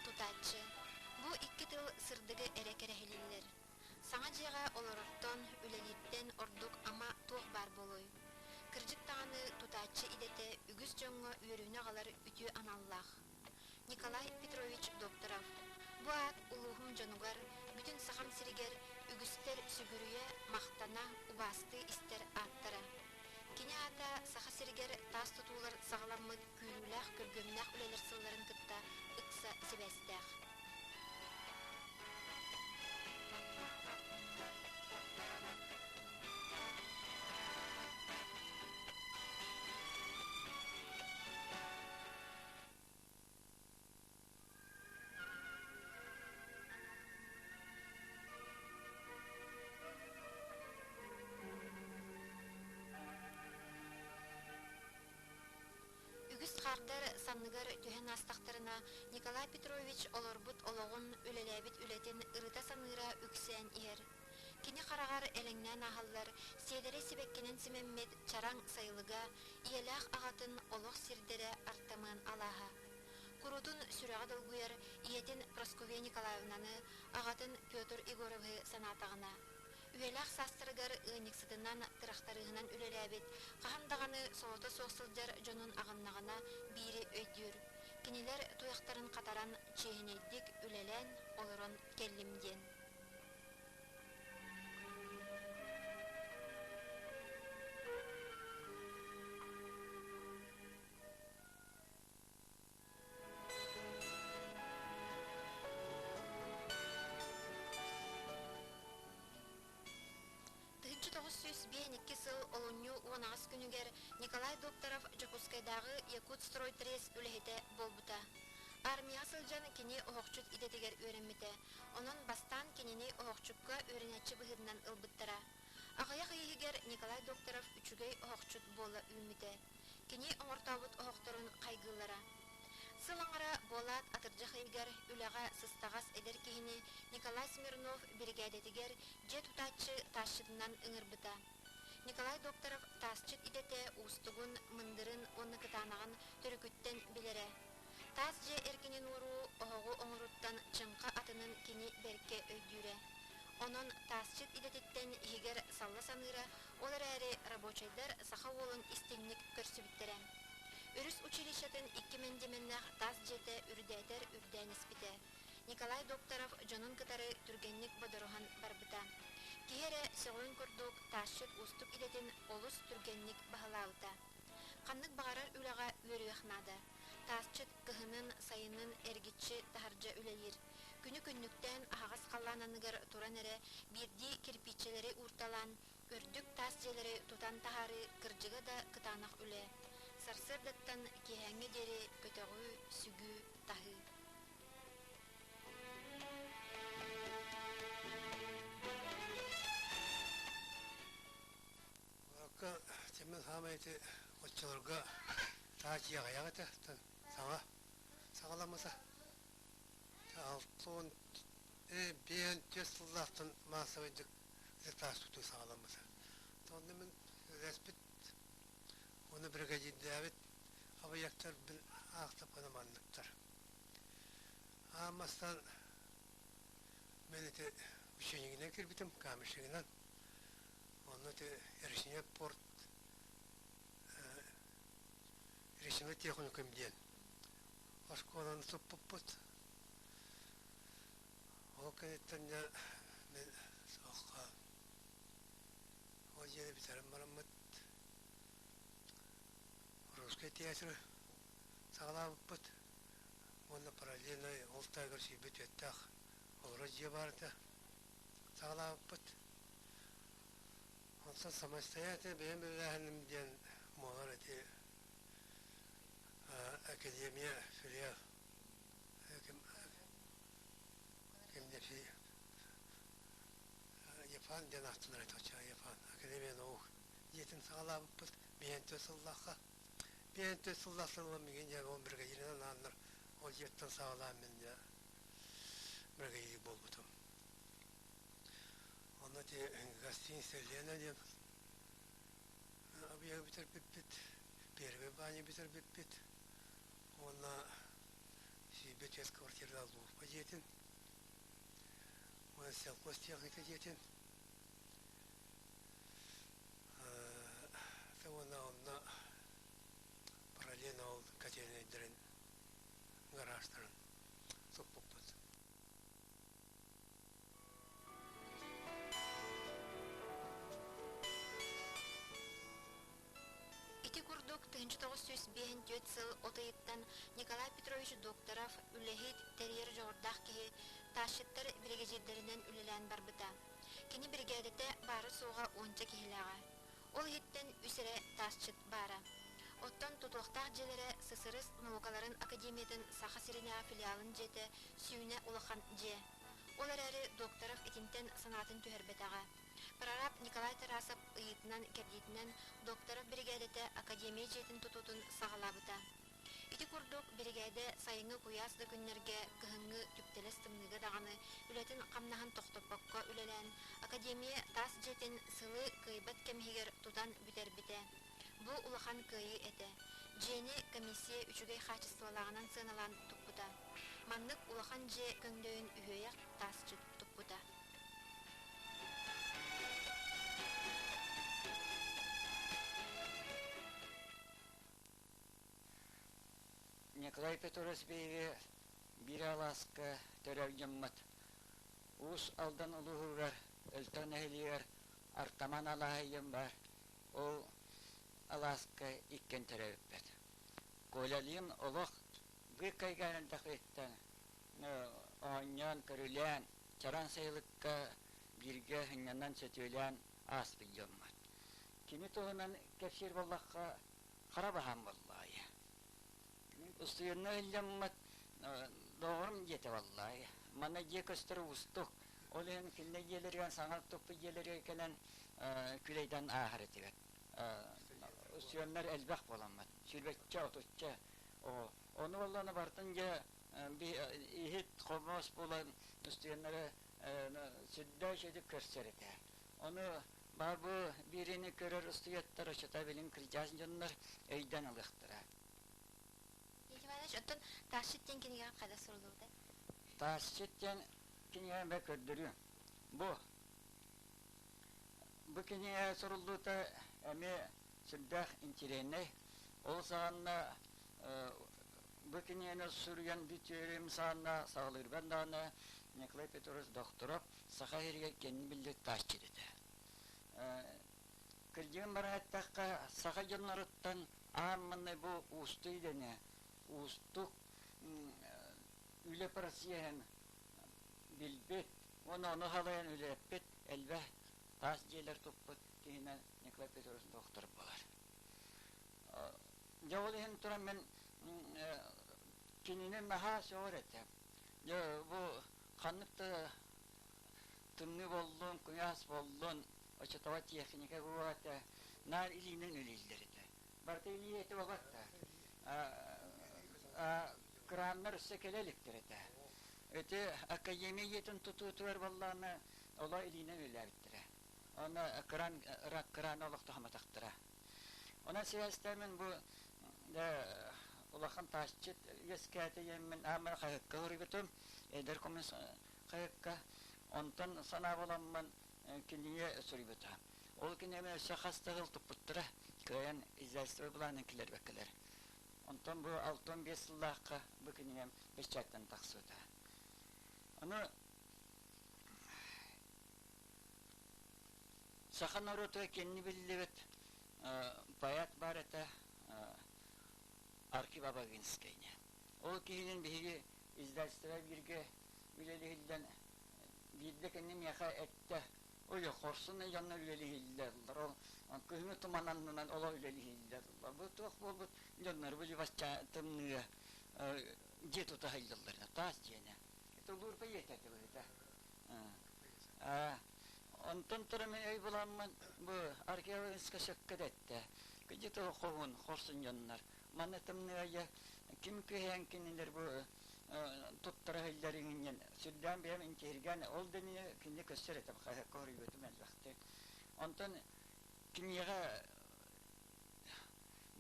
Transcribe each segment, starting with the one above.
Тутачы. Бу 2 тыл сырдыгы эрекерехилиллер. Саңа жега олорортон үлелиттен ордук ама туох бар болой. Кыржык тағаны тутачы идете үгүс жоңго үйөрүүнө калар үтү аналлах. Николай Петрович Докторов. Бу ат улуухум жонугар, бүтүн сахам сиригер, үгүстер сүгүрүе, мактана, убасты истер аттара. Кини ата саха сиригер тас тутуулар сагаламмыт күүрүүлэх көргөмнэх үлелер сылларын кытта ыкса сибестэх. Үгіс қардар санныгар түйен астақтарына Николай Петрович олорбут ологун үлелебит үлетін ырыта саныра үксен ер. Кини қарағар әліңнен ағаллар, седері себеккенен сімеммет чараң сайылыга, иелях ағатын олық сирдері артамын алаға. Курутун сүріға долгуяр иетін Просковия Николаевнаны ағатын Петр Егоровы санатағына. Үелах састырыгар ыңниксытынан тырақтарығынан үлеләбет, қағандағаны солота соқсылдар жонун ағыннағына бири өйдүр. Кинилер туяқтарын қатаран чейінейдік үлелен олырын келлимден. Сыл олонью уанағыз күнігер Николай Докторов Жакускайдағы Якутстрой трес үлехете болбута. Армия сылжан кені оғықчут идетегер өренмете. Онын бастан кенені оғықчукка өренетші бұхыдынан ылбыттара. Ағаяқ егер Николай Докторов үчүгей оғықчут бола үлмете. Кені оңыртауыт оғықтырын қайгылара. Сылаңара болат атыржақ егер үліға сыстағас эдер кейіні Николай Смирнов бригадетегер же тутачы ташыдынан ыңырбыта. Николай Докторов тасчыт идете устугун мындырын оны кытанаган төрүкүттен билере. Тас же эркинин уру оғу оңыруттан чыңқа атынын кини берке өйдүре. Онон тасчыт идететтен егер салла саныра, олар әрі рабочайдар саха олын истинник көрсүбіттере. Үріс училищатын 2000 тас жете үрдәтер үрдәнес бите. Николай Докторов жонун кытары түргенник бодорохан барбыта. Киере сөгөн көрдік ташчыт устук идетін олыс түргенник бағалауыта. Қаннык бағарар үліға өріяқнады. Тасчыт кыһынын сайынын эргитчи тахаржа үлелер. Күні күннүктен ағас қаллананығыр туран әрі бірді кирпичелері урталан, өрдік тас желері тутан тахары кыржыға да кытанақ үле. Сарсырдаттан кехәңі дері көтөғі сүгү тахы. Темен хамайты отчылырға тачияға яғыты саңа сағаламаса алтын бен төс сыллақтын масывайдық тас тұту сағаламаса сонда мен рәспет оны бригадирді әбет абаяқтар бір ақтып қана маңдықтар амастан мен еті үшенігінен кірбітім камешігінен оны ерішіне порт ерішіне техуны көмден ашқоланы сұппыппыт ол кәнеттен мен соққа ол жері бітәрім барамыд русский театры сағалабыппыт оны параллельно ол тайгыр сүйбет өттіқ ол рожье барды сағалабыппыт онса самостоятельно бәйім үләхінімден молар әте академия филиал кемде Япан ден ақтылар айтықча Япан академия науқ етін сағалабыппыт бейін төс сыллаққа бейін төс сыллақсылым меген жағы 11-ге жерінен аныр ол жеттен сағалам мен бірге егі болбытым оны те гостиница Лена ден объект бітір бітпет первый бане бітір бітпет оны сүйбет өз квартирада луфа жетін. Оны селқос техника жетін. Оны параллельно ол котельныйдырын гараждарын соппук бұд. Ити курдук 1905 сыл отайыттан Николай Петрович Докторов үлехит терьер жоғырдақ кеге ташыттар бригадирлерінен үлелән барбыта. Кені бригадете бары соға 10 кехилаға. Ол хиттен үсіре тасчыт бара. Оттан тутуқтақ желері Сысырыс наукаларын академиятын Саха Сиреня филиалын жеті сүйіне улахан же. Олар әрі Докторов итинтен санатын түхербетаға. Прораб Николай Тарасов ыйытынан кәбдейтінен Докторов бригадете академия жетін тутутын сағалабыта. Ити курдук бригade сайыңы куясды күннерге кыһыңы түптелес тымныгы дағаны үлетін қамнахан тоқтоппаққа үлелән академия тас жетін сылы кыйбат кемхигер тутан бүтербіте. Бу улахан кыйы эте. Жені комиссия үчүгей хачыстылалағынан сыналан туппута. Маннык улахан же көңдөйін үйөяк тас жыт туппута. Николай Петрович бейге bir Alaska törevjemmat. Us aldan uluğugar, ölten ehliyer, artaman alahayem var. O Alaska ikken törevpet. Kolaliyim oluq, gıkkayganın takıttan. Oğanyan körülen, çaran sayılıkka birge hınyandan sötülen as bilyemmat. Kimi toğunan kefşir vallakka karabaham vallahi. Ustuyunna ölyemmat, doğrum yeti vallahi. Mana ye köstürü ustuk. Olen kinne gelirgen sanar topu gelirgen küleyden ahireti vet. Ustuyunlar elbaq bolanmat. Sülbekçe otutça. Onu vallana bartınca bir ihit komos bolan ustuyunları südde şeydi kösterete. Onu babu birini körür ustuyatlar aşıta bilin kırcağız canlar eyden alıqtıra. Оттон ташыттен кенеген қайда сұрылуды? Ташыттен кенеген бәк өддірі. Бұл кенеген сұрылуды әме сүрдәқ интеренне. Ол сағанна бұл кенеген сүрген бүтерім сағанна сағылыр бәндағына Николай Петрович Докторов сақа ерге кенін білді ташыттеді. Кірген бар әттаққа сақа жанларыттан ағамманы бұл ұстыйдені Устук üle parasıyan bilbet, onu halayan üle epet, elbeh, tas jeler toput, kihine Nikolay Petrovich doktor bolar. Javolihin turan men kinine maha şöhretem. Bu kanıkta tımni bollun, kuyas bollun, açatavat yekhinike kuvvete, nar ilinin ülillerinde. Barta iliyeti vakatta. Kranlar sekeleliktir ete. Öte akademiyetin tututuver vallahi ola iline ölerdir. Ona kran oluq tahmataktıra. Ona siyasetemin bu da ulaqan taşçıt yeskete yemin amel kayıkka hırgıtım. Eder komis kayıkka. Ondan sana olanman kiliye sürübüta. Ol ki neme şahastağıl tuputtıra. Köyen izlersi bulanınkiler bekler. Ondan bu 6-15 yıllıqqa bu kiniyem 5 çaktan taqsuda. Onu saxan orutu kenni billivet bayat barata Arki Babaginskayne. O kihinin bihigi izlerstire birge ülelihilden birde kennim yaka ette o yoxorsun yanına ülelihillerler. Kızını tumananından ola ülelihillerler. Bu tuğ bu Jonlar bu başça tımnıya jet otahayıllarına tas jene. Eto lurpa yetedi böyle. Ondan sonra ey bulanman bu arkeolojik şakkat etti. Gıcıt o kovun horsun jonlar. Mana tımnıya kim köhen kinler bu tuttarahillerinin südden benim inkergen ol deniye kinne kösterete bakaya koruyutum elbette. Ondan kimyaya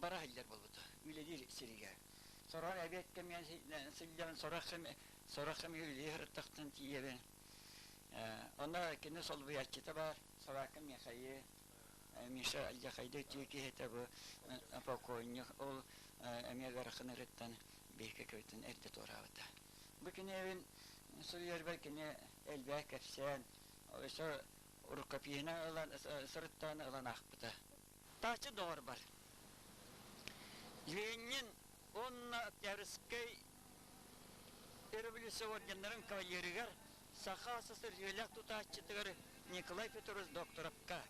barahiller buldu. Üle değil siriga. Soror evet kemen silyan soraqım yürüyor taxtan tiyebe. Ona kene sol bu yaşta var. Soraqım yaxayı. Mişa yaxayda tiyeki heta bu apa koynya ol emiye garxını rettan beke köyten erde toravata. Bu kene evin soruyor belki elbek kefsen oysa urkapiyena alan sırttan alan akbıta. Taçı doğru var. Lenin onna Terskey Revolюционерların kavalyerigar sahasıdır yelek tutaççıdır Nikolay Petrovich doktoravka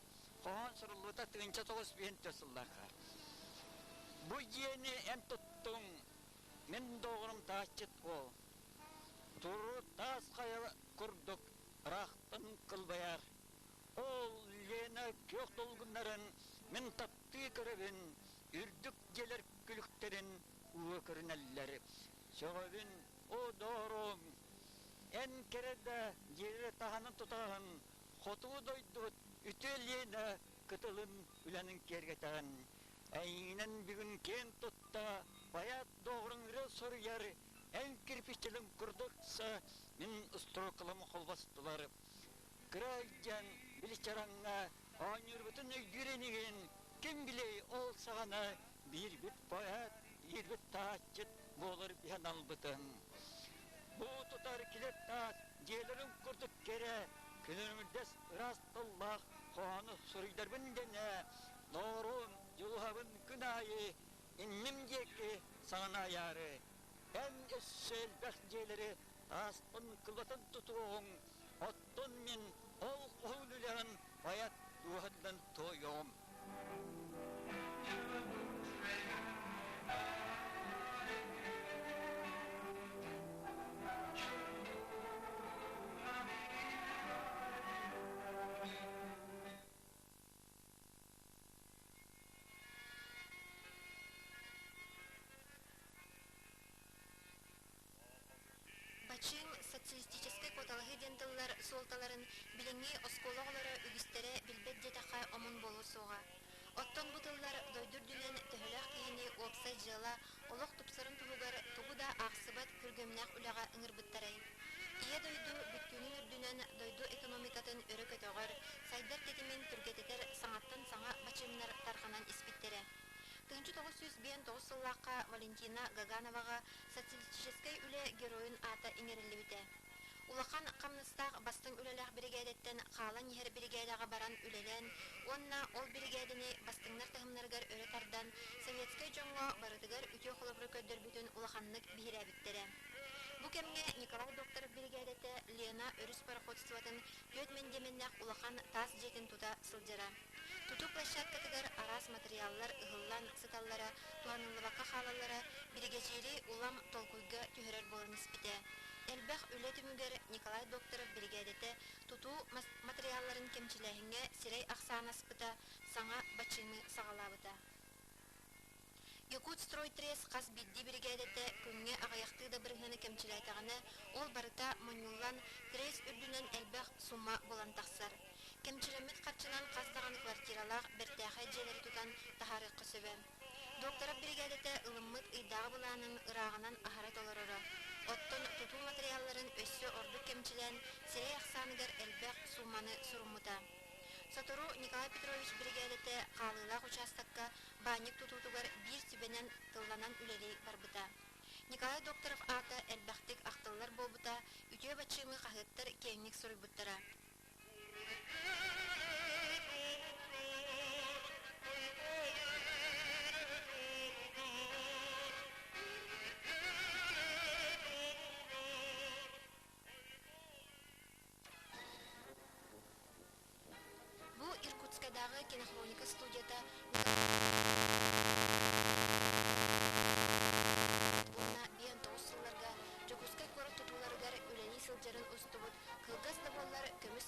Kohan soruluda tığınca toğuz bihen tösüllaka Bu yeni en tuttun men doğrum taççıt o Turu tas kaya kurduk rahtın kılbayar Ol yeni kök dolgunların men tattı kırıbın Ürdük gelir gülüklerin uğukırınelleri Şöğün o doğrum en kerede yeri tahanın tutağın Xotuğu doydut ütülyene kıtılın ülenin kergeten Aynen bir gün ken tutta bayat doğrun rel soruyar En kirpiççilin kurduksa min ısturukılım kolbastılar Kırayken bilişçaranga Anır bütün yürenigin kim bile olsağına bir bit bayat bir bit taççıt Bolur bihan albıtın Bu tutar kilet taç Ceylerin kurduk kere Külünümüzdes rastullah Koğanı suruylar bindene Doğrun yulhabın günahı İnnim deki sana yarı En össel bekceyleri Taspın kılbatın tutuğun Ottun min ol kohululan Bayat duhaddan toyum Бачын социалистический коталығы дентыллар солталарын билеңи оскологлары үгістері билбет детақа омын болу соға. Оттон бұтыллар дойдур дүлен төхіліқ кейіні опсай жыла олық тұпсырын тұғығар тұғыда ақсыбат күргөмнәқ үліға ыңырбыттарай. Ие дойду бүткінің үрдінен дойду экономикатын өрі көтоғыр, сайдар тетімін түргететер саңаттан саңа бачынлар тарханан испиттері. 1909 сыллаққа Валентина Гагановаға социалистической үлі героин ата иңерілі біте. Улақан қамныстақ бастың үлеләқ бригадеттен қалан ехер бригадаға баран үлелен, онна ол бригадini бастыңнар тағымнарғар өрі тардан советскай жоңға барытығар үте қолыбыры көддір бүтін улақанлық бейірі біттері. Бу кемге Николай Докторов бригадеті Лена өріс пароходстватын көтмен деменнәқ улақан тас жетін тута сылжыра. Туту площадкатыгар арас материаллар ыгыллан сыталлара, туанылыбаққа қалалара, бригачери улам толкуйга түйірер болын іспіте. Әлбәқ үлі түмігер Николай Докторов бригадеті туту материалларын кемчіләхінге сирей ақсан аспыта, саңа бачыны сағалабыта. Якут строй трес қас бидді бригадеті күнге ағаяқтыда біргені кемчіләйтағаны, ол барыта мұнюллан трес үрдінен әлбәқ сумма болан тақсар. Кемчилемет қатчынан қастаған квартиралақ біртәқай желері тұтан тахары қысыбы. Докторов бригадеті ылыммыт ұйдағы бұланын ырағынан ахарат оларыры. Оттон тұту материалларын өссі орды кемчилен сирей ақсаныгар әлбәқ сумманы сұрымыта. Сатуру Николай Петрович бригадеті қалылақ участакка баник тұтутугар бір сүбенен тылланан үлері барбыта. Николай Докторов ата әлбәқтік ақтылар болбыта, үтө бачымы қағыттар кеңнік сұрыбыттара. Бу Иркутскадагы кинохроника студията Онна биен тоғыз сылларга Жокускай коры тұтуларыгар үләни сылжарын ұстыбыт, кылгас табалар көміс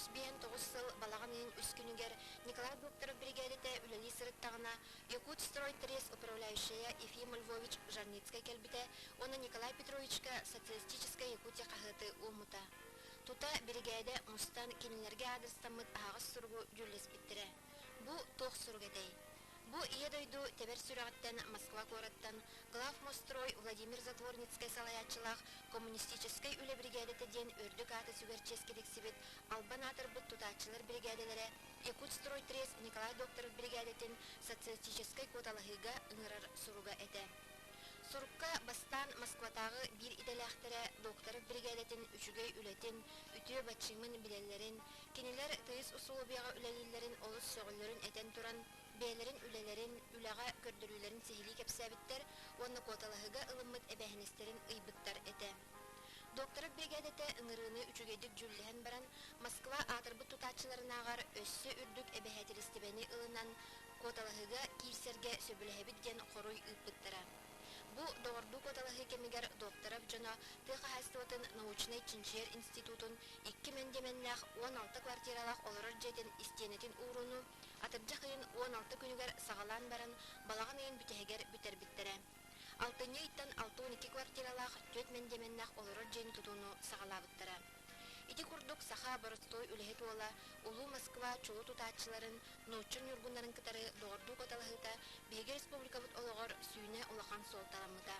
1909 сыл балағанын үскүнүгер Николай Докторов бригадете үлели сырыттағына Якутстрой трес управляющая Ефим Львович Жарницкая келбите, оны Николай Петровичка социалистическая Якутия қағыты умута. Тута бригада мустан кенелерге адрестамыт ағыз сұргу жүлес биттіре. Бу тоқ сұргедей. Бу ие дойду тебер сүрағаттан Москва городтан главмострой Владимир Затворницкий салаячылақ коммунистической үле бригадеті ден өрдік аты сүгерческедік сибет албан атырбыт тутачылар бригадалары Якутстрой трес Николай Докторов бригадетін социалистической квоталығыға ыңырар сұруға әті. Сурукка бастан Москватағы бир иделяқтыры Докторов бригадетін үчүгей үлетін, үтіе батшымын билелерін, кенелер тыйыз усулубияға үлелілерін олыс соғылырын әтен туран, бәлерін үлелерін, үлаға көрдірулерін сехили кепсәбіттер, оны коталығыға ылыммыт әбәхінестерін ыйбыттар әті. Докторов бригадеті ыңырыны үчүгейдік жүлліхен баран, Москва атырбыт тутачыларын ағар өссі үрдік әбәхәтілістібені ылынан коталығыға кирсерге сөбіләбіт ден қоруй ыйбыттара. Бу доғырду коталығы кемігер Докторов жона тыға хастуатын научный чинчер институтун 2 мендеменнах 16 квартиралах олырыр жетін истенетін уруну, атыржа қиын 16 күнігер сағалан баран балаған үйін бүтәгер бүтер біттірі. 6-12 квартиралах 4 мендеменнах олырыр жені тұтуну сағалабыттыры. Ити курдук саха боростой үлеhet ола, Улу Москва чулу тутачыларын, ночын юргунларын кытары доғырду коталығыта, Беге республикабыт олығыр сүйіне улахан солталамыта.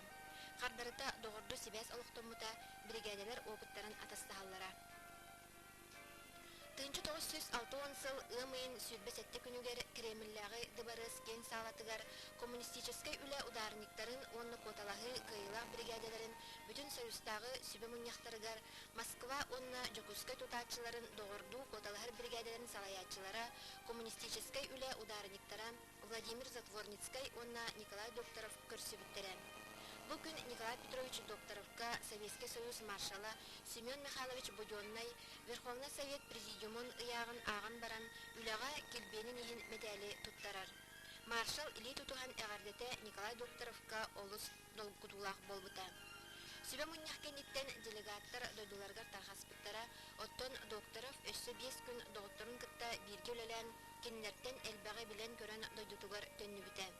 Қардарыта доғырду себәс олықтомыта, бригаделер опыттарын атастахаллара. 1906 сыл ымайын сүрбесетті күнігер Кремльлағы дыбарыс ген салатыгар коммунистической үлі ударниктарын онны коталағы кыйлақ бригаделерін бүтін союзтағы сүбе мұньяқтарыгар Москва онна Жокускай тутачыларын доғырду коталағыр бригаделерін салаячылара коммунистической үлі ударниктара Владимир Затворницкий онна Николай Докторов көрсібіттері. Бұл күн Николай Петрович Докторовка Советский Союз маршала Семен Михайлович Буденный Верховный Совет Президиумын ыяғын ағын баран үліға келбенін ехін медалі тұттарар. Маршал или тұтуған әғардеті Николай Докторовка олыс долгутулақ болбыта. Сүбе мұньяқкенеттен делегаттар дойдуларғар тархаспыттара, оттон Докторов өссі 5 күн доғытырын кытта бірге өлелән, кенлерден әлбәғі білен көрін дойдутуғар төнні біті.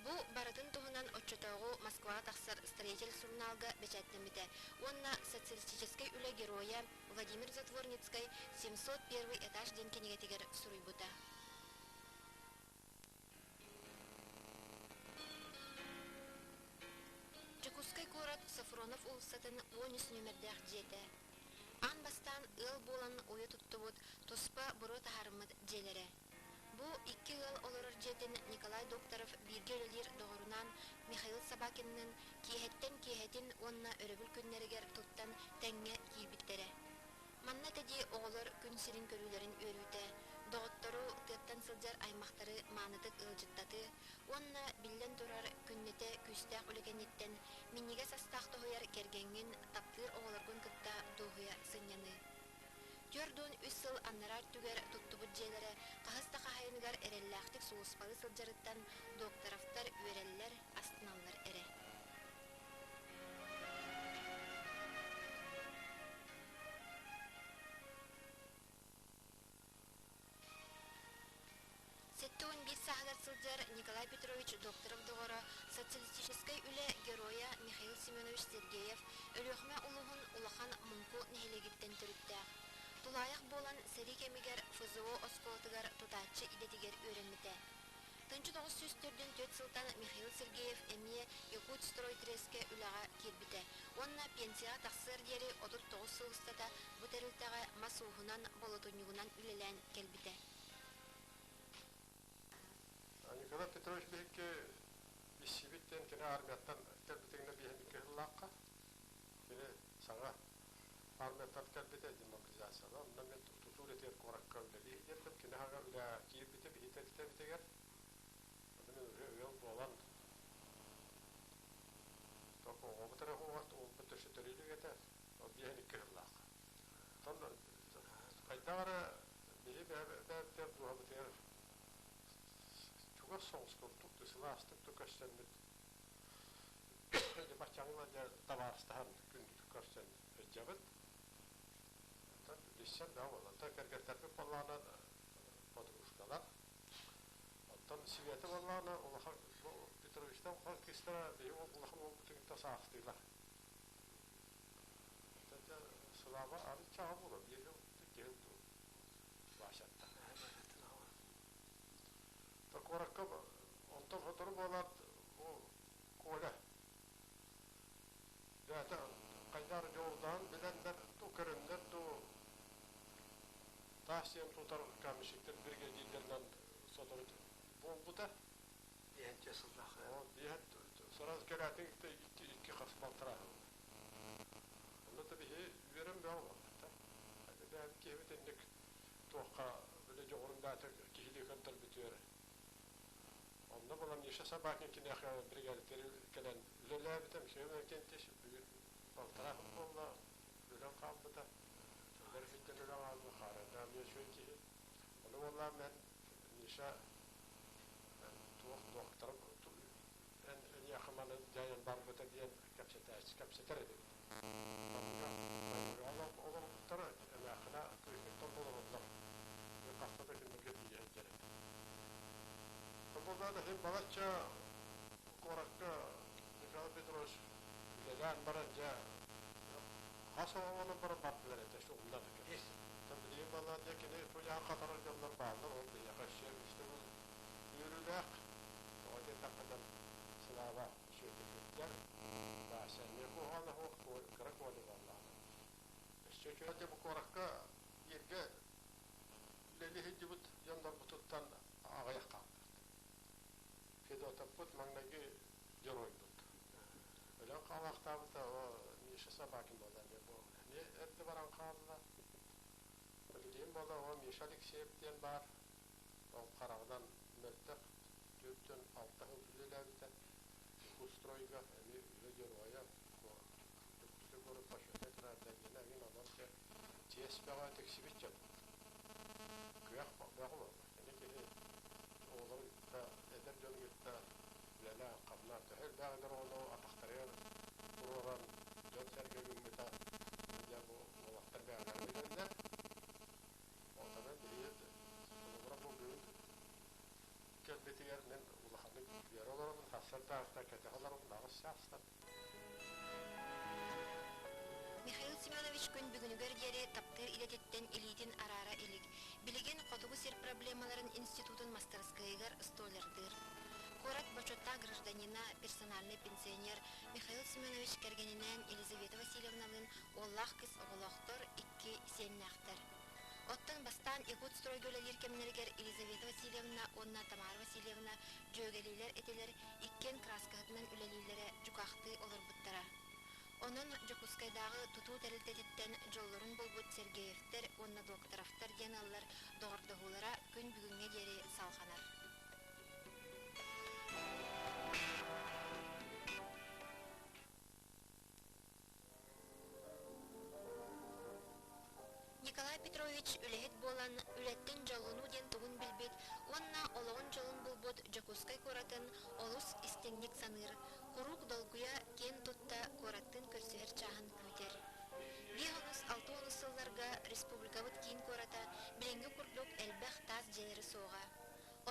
Бу баратын туһунан отчетоогу Москва тахсар строитель журналга печаттамите. Онна социалистической үле героя Владимир Затворницкий 701 этаж ден кенегетигер суруйбута. Жокускай город Сафронов улсатын 13 номердах жете. Ан бастан ыл болан ойы туттубут тоспа буру тахарымыт желере. Бу 2 ыл олорор жетін Николай Докторов биргелелер доғырынан Михаил Собакиннің киехеттен онна өрөбіл күннерігер туттан тәңге киірбіттері. Манна тәде оғылыр күн сирин көрулерін өрүйті, доғыттару тыттан сылжар аймақтары маныдық ылжыттаты, онна билден тұрар күннете күстәқ үлігенеттен минниге састақты хойар кергенген таптыр оғылыргын кытта доғыя сыньяны. Жордун 3 сыл аннарар түгер туттубут желері қағыста қағайыныгар әрелләқтік суыспалы сылжарыттан Докторовтар өреллер астыналар әрі. Сеттуын 5 сағыдар сылжар Николай Петрович Докторов доғыра социалистической үлі героя Михаил Семенович Сергеев өліғме ұлығын улахан мұнку нехелегіттен түріттәқ. Тулаяқ болан сәрі кемігер ФЗО осколатыгар тутачы идетігер өренміте. 1904 сылтан Михаил Сергеев әмие Якутстрой треске үліға кербіте. Онна пенсия тақсыр дері 39 сылыстата бұтәрілтіға масуғынан болотунюғынан үлелән келбіте. Николай Петрович бейке бейсібеттен кені армияттан кәрбітігіне бейхендікі ғыллаққа кені саңа армияттан кәрбіте демократизацияда ондан мен тұтур етер қораққа үлелі едердім кені ғаға үлі кейбіте бейхететті бітегер онда мен өйел болан тоқы оғытыры оғырт ол бүтірші түрелі еті ол бейхендікі ғыллаққа қайдағары бейі бәбтер дуға бітер Tugas sångskaptuk det selastet du kasten med det batjangla där tavarstahan kunde kasten jabat. Det Исен да ол. Та кергеттерпе баллана подружкалар. Оттан Света баллана Улахан Петровичтан хан кистера бейо Улахан ол бүтін тасақтыйлар. Та Слава ары чаға болу. Егі келді башатта. Та коракка онтан фотор болат Коля. Дәті қайдар жолдан білендер, көріндер, тасием тұтар камешіктер бірге дейдерден содыр болду да. Бейінте сыллақы. Сораз келәтің iki қасбалтыра. Оны да бейі үйерім бәу болды. Бәу кебет ендік тоққа біле жоғырын бәті кейлі көндір бітері. Onda bulan yaşa sabahın ki ne kadar brigadleri gelen üleler bitem şey merken teşi baltara bolla ülen kaldı da verfitten ülen aldı harada bir şey ki onu vallahi ben yaşa doktor en yakınmanı cayan barbata diyen kapseter edildi. Allah olur tara yakına kıymetten bulunurlar. Bir haftada günlük diye gerek. Burada da hem balatça korakka Nikolae Petrovich bilen barınca hasa onu bara battılar ete şu ondan da görüyoruz. Tabi diyeyim bana diye ki ne çocuğa katarı canlar bağlılar oldu ya kaçıyor işte bu yürüdük. O da takıdan sınava şöyle gittiler. Bazen ne bu hala o kırak oldu vallahi. İşte şöyle bu korakka yerge leli hicibut yanlar bututtan ağaya kaldı. Fedotaput mangnagi joroi bud. Ölen qalaqtabıda o neşe sabakin bolan ne bu. Ne erdi baran qaldı. Bildiğim bola o meşalik sebepten bar. O qaraqdan möltek 4'ten 6 yıl ülelerden ustroyga eli üle joraya o tüksü görüp başötetra dergine gün adam ki TSP'ga teksibit yaptı. Kıyak bağlı. Yani ki oğlum da eder canı gitti lala qablar tahil bağlar onu ataqtırıyor program can sergi gümbeta ya bu vaqtlar bağlar bilenler o tabi bir program bu gün kelbeti yerden ulaqanı yer olarak hasar tarafta katahalarım dağız şahslar Михаил Семенович күн бүгүнүгөр диэри таптыр илететтен илитин арара илик. Билеген котугу сир проблемаларын институтун мастерскайгар столердыр. Корат бачотта гражданина персональный пенсионер Михаил Семенович кергенинен Елизавета Васильевналын оллах кыз оголохтор 2 сеннахтар. Оттан бастан Якут стройгөлелер кемнергер Елизавета Васильевна, онна Тамара Васильевна жөгелилер этелер иккен краскатынан үлелилere жукахты олорбуттара. Onun Jakutskayдағы туту тәрілтетіттен жолларын болбут Сергеевтер, онна докторовтар деналар доғырдығулара күн бүгінге дері салғанар. Николай Петрович үлехет болан үлеттен жолыну ден туғын білбет, онна олығын жолын болбут Jakutskay коратын олус истеңнек саныр. Курук долгуя кен тутта кораттын көрсөһөр чаһын күйтер. 5-6 сылларга республикабыт кийин кората биленге курдук элбэх таз желери соға.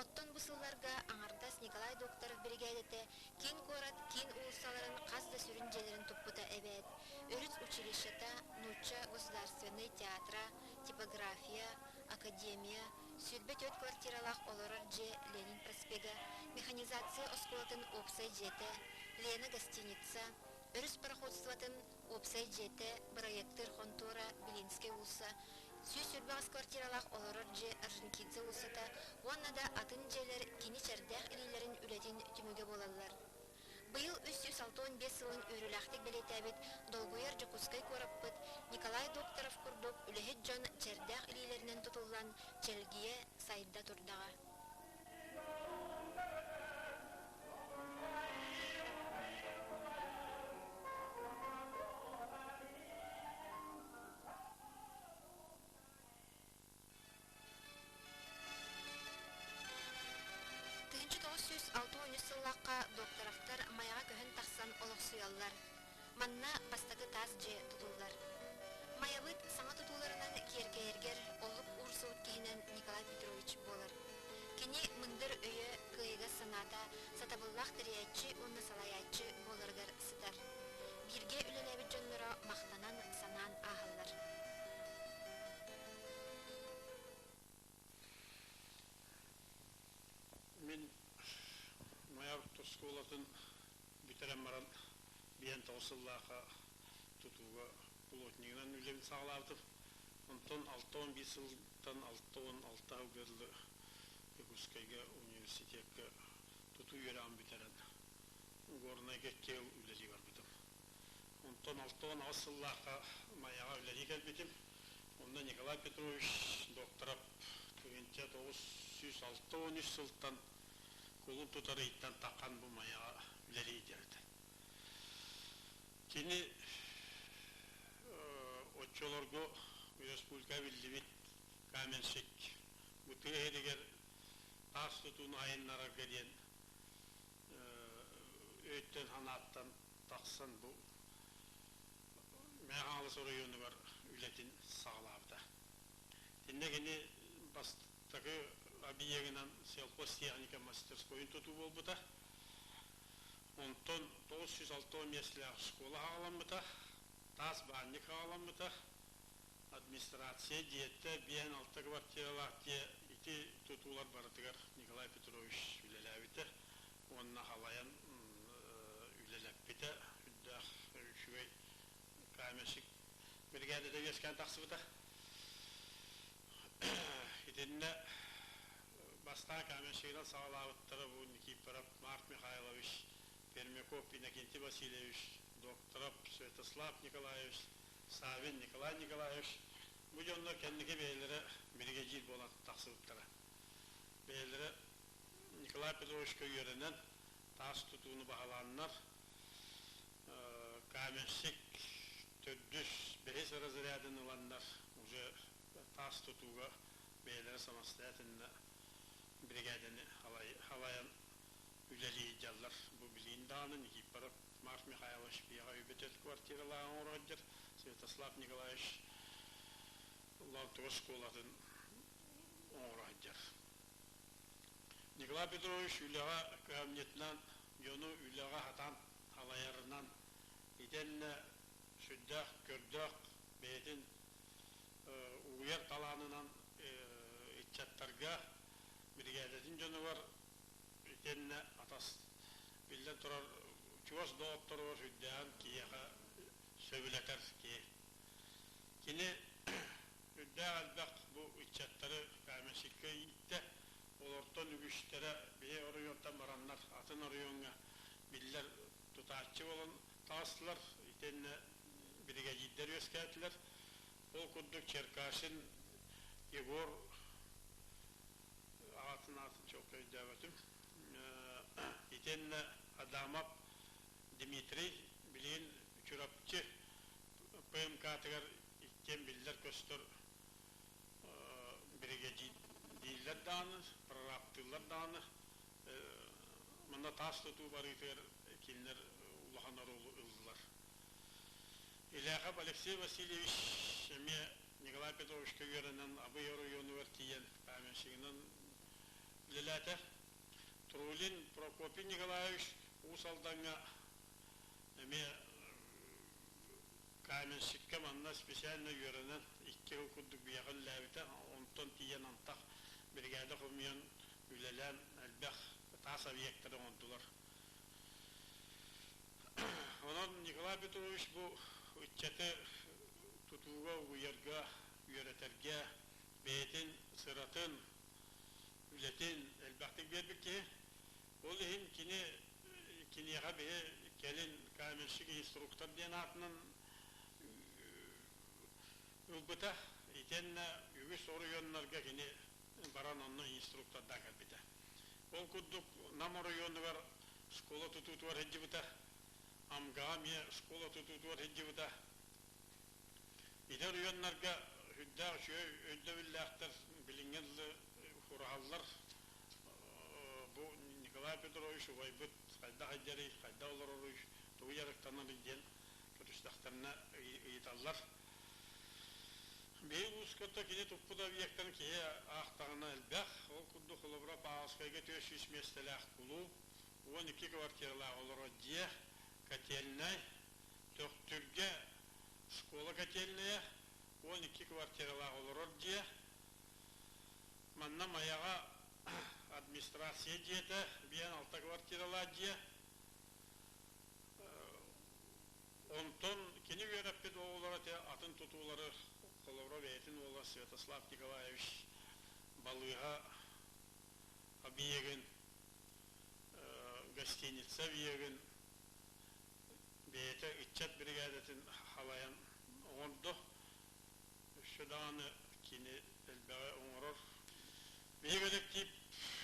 Оттон бу сылларга аңардас Николай Докторов бригадете кийин корат кийин улуссаларын каз да сүрүн желерин туппута эбет. Өрүс училищета, Нуча государственный театра, типография, академия, сүрбет өт квартиралах олорор же Ленин проспега, механизация осколатын опсай жете, Лена гостиница, өрүс пароходстватын опсай жете, проекттер контора Белинский улса, сүйсүрбағыз квартиралах олорор же Орджоникидзе улсата, оннада атын желер кини чардах илилерин үлетин түмүге болалар. Быйыл 365 сылын өрүләхтик белетәбит долгуяр Jakutskay кораппыт Николай Докторов курдук үлехет жон чардах илилеринен тутуллан челгие сайда турдага. Сыллаққа докторовтар маяға көхін тақсан олық суяллар. Манна бастағы таз же тұтулар. Маябыт саңа тутуларынан кергер олуп урсуут киһинен Николай Петрович болар. Кини мындыр өйө кыйга саната сатабыллах тирияччи унна салаяччы боларгар сытар. Бирге үлелебит жоннора мактанан санаан ахаллар. Мен Маябыт школатын бүтерен баран биен тоосыллаака тутууга плотнигинен үлебин сагалаабытып, онтон 6-15 жылдан 6-6 гырлы Якутскайга университетке тутуу үйрән бүтерен горнайга кел үлели барбытым. Онтон 6-6 жыллаака маяга үлели келбитим. Онда Николай Петрович докторап 1906-13 жылдан кулун тутары иттен таққан бұл маяға үлели дерді. Кені отчолорго республика билдибит каменшик бұты едігер тас тұтуын айынларға ден өттен ханаттан тақсан бұл мәғалы сорайыны бар үлетін сағалабыда. Тенде кені бастағы объегінен сельхозтехника мастерскойын тұту болбыта. Онтон 906 меслях школа ағаламбыта, тас банник ағаламбыта, администрация диетте бейен 6 квартиралар те ити тұтулар барытығар Николай Петрович үлеләбіті. Онына халаян үлеләппіті, үддәқ үшігей кәмешік бригадада вескен тақсыбыта. Итенне бастан кәмешігінен сағалабыттары бұл Никипаров Марк Михайлович, Пермяков Иннокентий Васильевич, докторов Святослав Николаевич, Савин Николай Николаевич. Бұл жонлар кәндігі бейлері бірге жил болат тақсыбыттары. Бейлері Николай Петрович көйерінен тас тұтуыны бағаланынар. Кәмешік 400-5 разрядын ұландар уже тас тұтуға бейлері самостоятельно бригаданы халаян үлели жаллар. Бұл білейін дағаны Никипаров Марк Михайлович бияға өбетет квартиралағын орғаджыр. Святослав Николаевич Лалтығы школатын орғаджыр. Николай Петрович үліға кәмнетінен, жону үліға хатан халаярынан иденне сүддәқ, көрдәқ, бейдін уйар таланынан итчаттарға бригадатын жону бар. Иденне атас білден тұрар чуас доғыттары бар сүддәғын кияға сөбілетер кие. Кені сүддәқ әлбәқ бұл итчаттары кәмешікке итті. Олортон үгіштері бей орыйонтан баранлар, атын орыйонға білдер тұтатчы болын тастылар, итенне бригадиттер өскәтілер. Ол күрдік Черкашин, Егор, атын çok ödəvətim. Итенне Адамап, Дмитрий, білейін күрапчы ПМК-тығар иттен білдер көстір бригадит değiller dağını, proraptırlar dağını. Manda taş tutu var iter kinler ulahanar oldular. İlahab Alexey Vasilyevich me Nikolay Petrovich görenen Abayoro Üniversitesi'nin kâmenşiğinin lelate Trulin Prokopy Nikolayevich usaldanğa me kâmenşikке manna spesialne görenen iki hukuduk bir yakın labite onton tiyen antak brigada komiyon ülelen elbaq tasa viyekteri ondular. Onun Nikolay Petrovich bu uççatı tutuğa uyarga, yöneterge, beytin, sıratın, ületin elbaqtık berbik ki olihin kini yaqa behe gelin kâmenşik instruktör diyen atının ülbüta itenne yügü soru yönlerge kini baran onun instruktörda kalbite. Ol kudduk namuru yönü var, skola tututu var hecci bita, amgamiye skola tututu var hecci bita. İder yönlerge hüddağ şöy öldevillahtar bilingenli hurahallar. Bu Nikolay Petrovich Vaybut, kayda hacjari, kayda olur oruş, tuğuyarak tanır diyen kötüstaklarına iyitallar. Бей ускотта кини туппуда биектен кие ахтагына элбэх, ол кудду хулубра пааскайга 400 местелях кулу, 12 квартиралар олоро дие, котельной, төктүрге школа котельная, 12 квартиралар олоро дие, манна маяга администрация диете, биен 6 квартиралар дие, онтон кини вереппет оолара те атын тутуулары Коловро бейтин ола Святослав Николаевич балыга объеген гостиница биеген бейте итчат бригадатын халаян оңордо шуданы кини элбеге оңорор бейгелек тип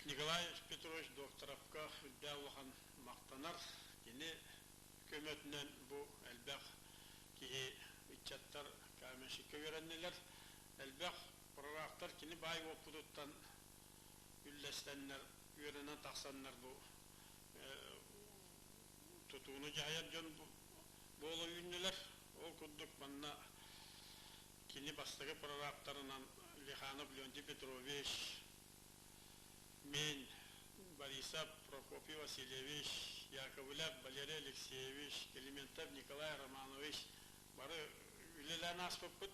Николай Петрович Докторовка үддәулахан мактанар кини көмөтүнөн бу элбег кии итчаттар Камешикке вереннелер, элбэх прорактар кини бай опудуттан үллестеннер, веренен тақсаннар бу тутууну жайар жон болу үйнелер, ол куддук манна кини бастығы прорактарынан Лиханов Леонтий Петрович, мен Борисов Прокопий Васильевич, Яковлев Валерий Алексеевич, Климентов Николай Романович, бары Үлелән аспыппыт,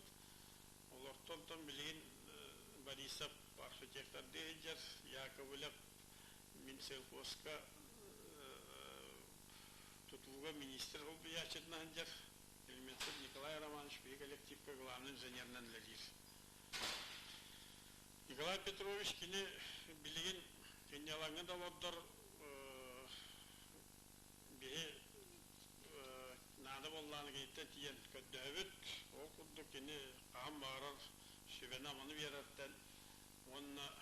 олортон билген Борисов архитектор дейдер, Яковлев Минсельхозка тутулга министр был биячетнан дер, Элементов Николай Романович бей коллективка главный инженернан лелир. Николай Петрович кини билген кенялаңы да лоддар бей Nada bollanı gitti diyen kötübüt, o kudu kini kam bağırır, şüvene manı verirten, onunla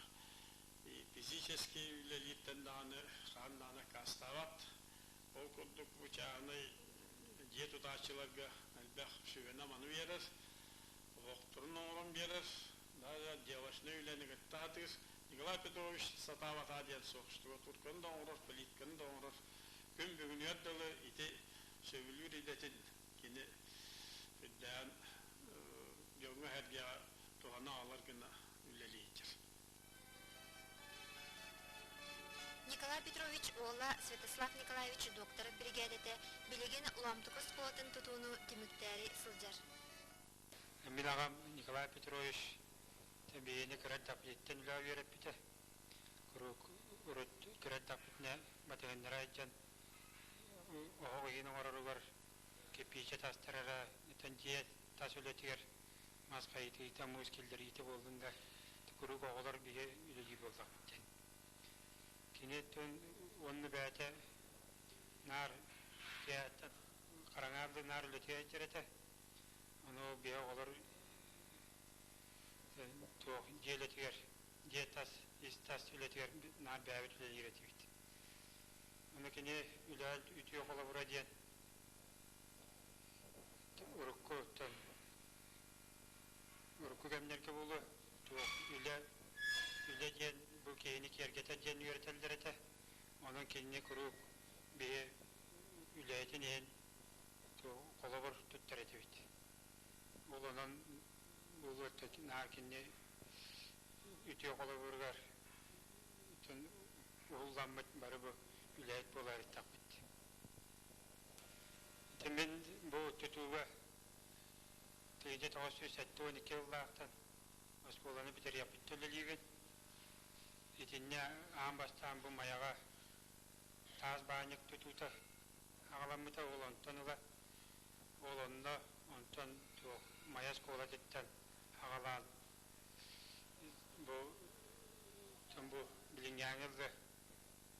fizikeski üleliyitten dağını, kandanı kastavat, o kudu bıçağını diye tutaçılarga elbək şüvene manı verir, doktorun oğlum verir, daha devasını üleni gitti atır, Nikolay Petrovich Satavat adiyen soğuştu, Turkan'ı da uğrar, Politkan'ı da uğrar, gün bugün yerdalı iti, Sevülür iletin kini üdden yoluna herge tuhana ağlar gına üleliyecek. Николай Петрович Ола Святослав Николаевич доктор бригадете билеген уламтыкы сколатын тутууну тимиктери сылжар. Мен ағам Николай Петрович тәбейені кірәт тапеттен үлі веріп біті. Кірәт тапетіне батығынлары айтжан оғы ең орыры бар кепейче тастырыра тәнтие тас өлетігер масқайты ита мүйскелдер иті болдыңда күрік оғылар бейе үлі болдақ біттен. Кенеттен оны бәті нар қараңарды нар өлетіге әйтереті. Оны бейе оғылар желетігер, тас өлетігер нар бәбіт өлетігер етігер. Оны кене үләл үтіе қола бұра ден ұрыққы кәмнерге болу үлі ден бұл кейіні кергеті ден үйретелдер еті. Оның кеніне күрік бейі үләйетін ең қола бұр түттір еті бейді. Ол оның бұл нар кеніне үтіе қола бұрғар ұғылданмыт бары бұл үләйт болар еттақ бітті. Мен бұл түтуға түйінде 912 жылдақтан осколаны бітер япыт төлелеген. Етіне ағын бастан бұл маяға таз бағынек түтута ағаламыта ол онтан ұла. Ол онына онтан мая скола деттен ағалан. Бұл біліңгеніңізді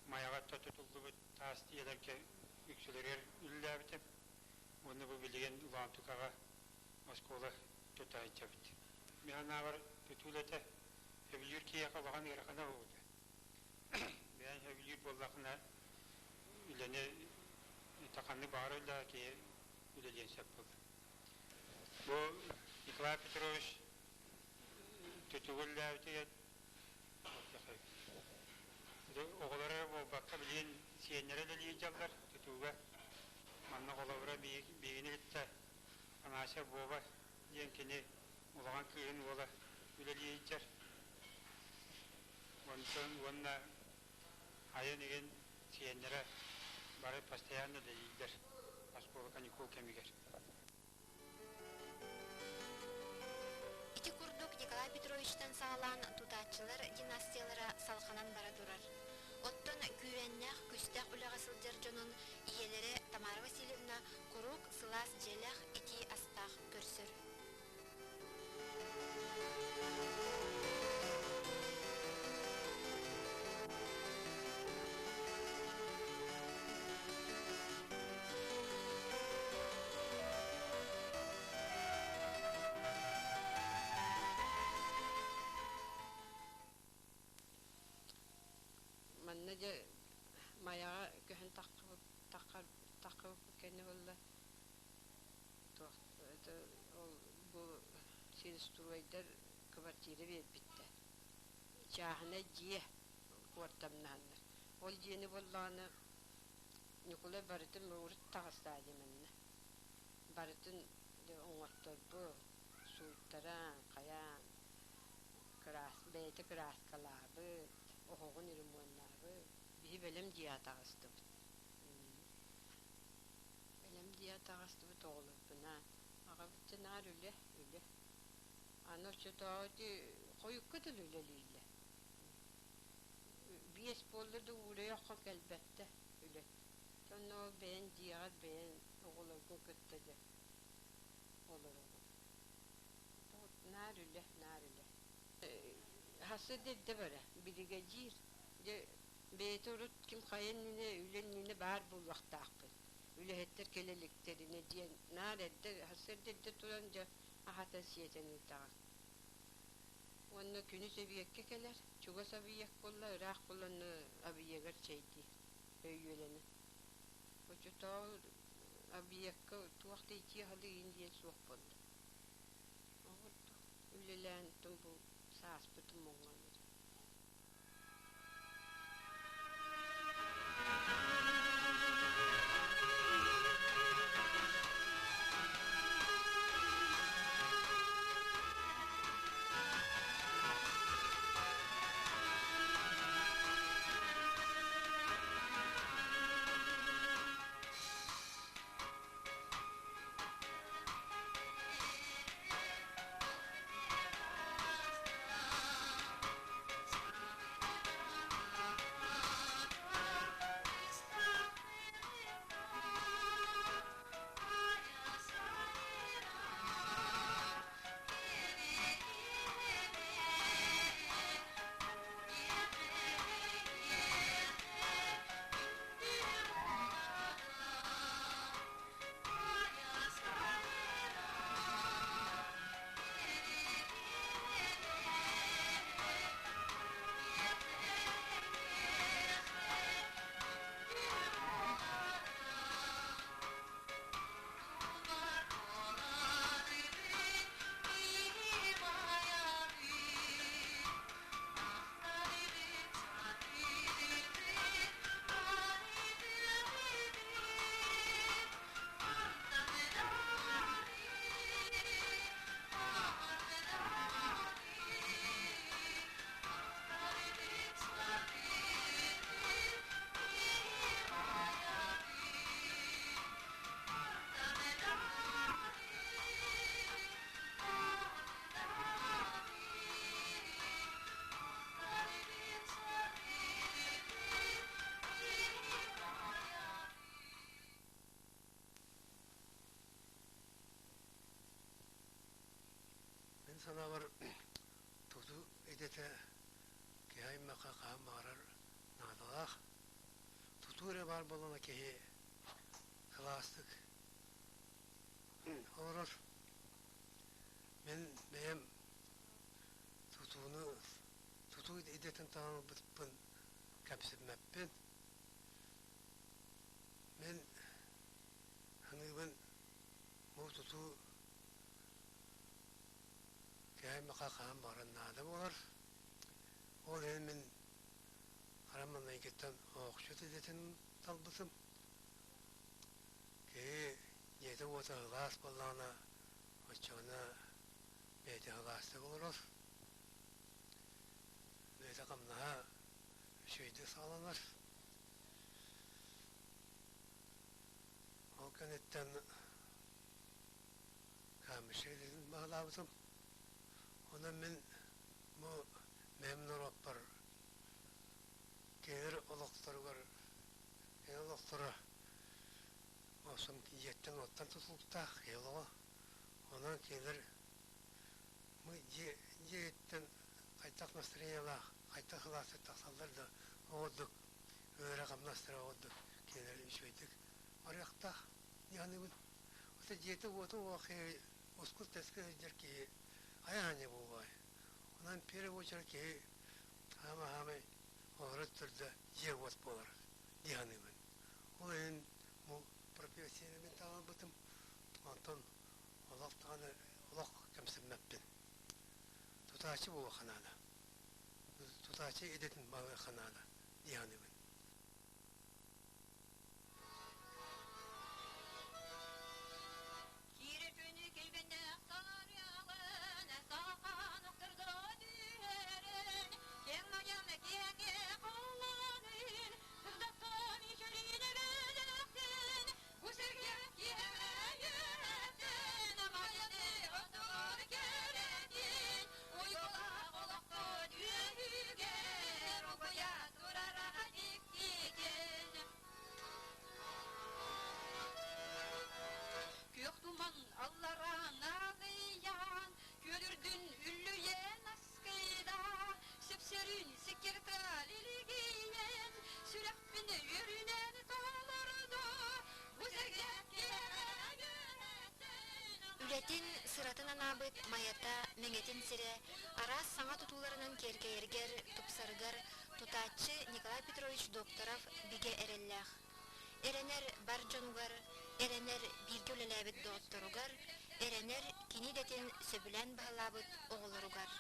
Маяға тұтылды бұд тас дейелерге үксілерер үлі әбітім. Оны бұл білеген ұлантықаға Москола тұтайынша біт. Мен ағыр түтілеті өбілер кейе қалаған еріқана болды. Мен өбілер болдақына үлене тақанны бағыр үлі кейе үлелен сәп болды. Бұл Николай Петрович түтігілі әбітіге оғылары болбаққа білген сиенлері дәлейін жалдар түтуға. Манна қолауыра бейгіні бітті. Анасы боба ден кені улаған кыйын ола үлелейдер. Онна айын еген сиенлері бары постоянно да дейдер. Оскола каникул кемигер. Ити курдук Николай Петровичтен сағалан тутатчылар династиялара салханан бара durар. Оттон күйреннях күстәк үләғасылдер жонун иелері Тамара Васильевна курук сылас желях ити астақ көрсір. Манна же маяга көһөн таккыр кенне болла. Это ол бу сириструайдар квартира битте. Чахна жие квартамнан. Ол жиени болланы Николай барытын мөрт тагыстады менне. Барытын оңоттор бу суuttara каян крас бейте крас калабы оғын ирмоннары би белем диятагысты. Белем диятагысты тоғлыпына. Ага битнар үле. Аны чотоди койукка төлөлөлүле. Биес болду уле якка келбетте үле. Тоно бен дият бен оғлыгы көттөдө. Олору. Нарүле. Хасы дедде бара, билиге жир. Де бейторут ким кайынны үленни бар булвактаакпын. Үлехеттер келеликтерине диен нар эдде хасы дедде туран жа ахата сиетени тагы. Онны күнү себиекке келер, чуга сабиек болла, ырак болланы абиегер чейти өйөлени. Очото абиекке туакта ити халы индиен суак болду. Үлелен тумбу саас бүтүн моңгон. Sana var tutu edete ki hay makaka marar nadalak tuture var bolana ki klastik olur benim tutu edetin tanı bitpin kapsitmeppin men hani ben bu tutu Kaya makakam baran nada var. O benim aramandan gittim okşut edetin talbısım. Ki yedi vata gaz balana açana бейте халасты болырыр. Бейте қамнаға шөйді сағаланар. Ол кәнеттен кәмішелерін бағалабызым. Оны мен мемнұр оппар келер олықтары бар. Келер олықтары осым еттен оттан тұтылықта қиылығы. Онан келер еттен қайтақ настроениялақ, қайтақ қыласы тақсалдарды оғыдық, өре қамнастыра оғыдық, келер үшвейдік. Арияқта, яғнымын, оты жеті оты оқи, ұскыл тәскі жерке аяғане болғай. Онан пері очар ке, хама-хамай, оғыры түрді жер от болар, яғнымын. Ол ең профессиямен тағын бұтым, антон олақтағаны олақ кәмсіммәппен. Tutacı bu kanada. Tutacı edetin bağı kanada. Diyanımın. Үлетін сыратын анабыт майата меңетін сире арас саңа тутуларынан кергейергер тупсаргар тутачы Николай Петрович Докторов биге эреллях. Эренер бар жонугар, эренер бирге үлеләбит докторугар, эренер кини детин сөбүлән бағалабыт оғылыругар.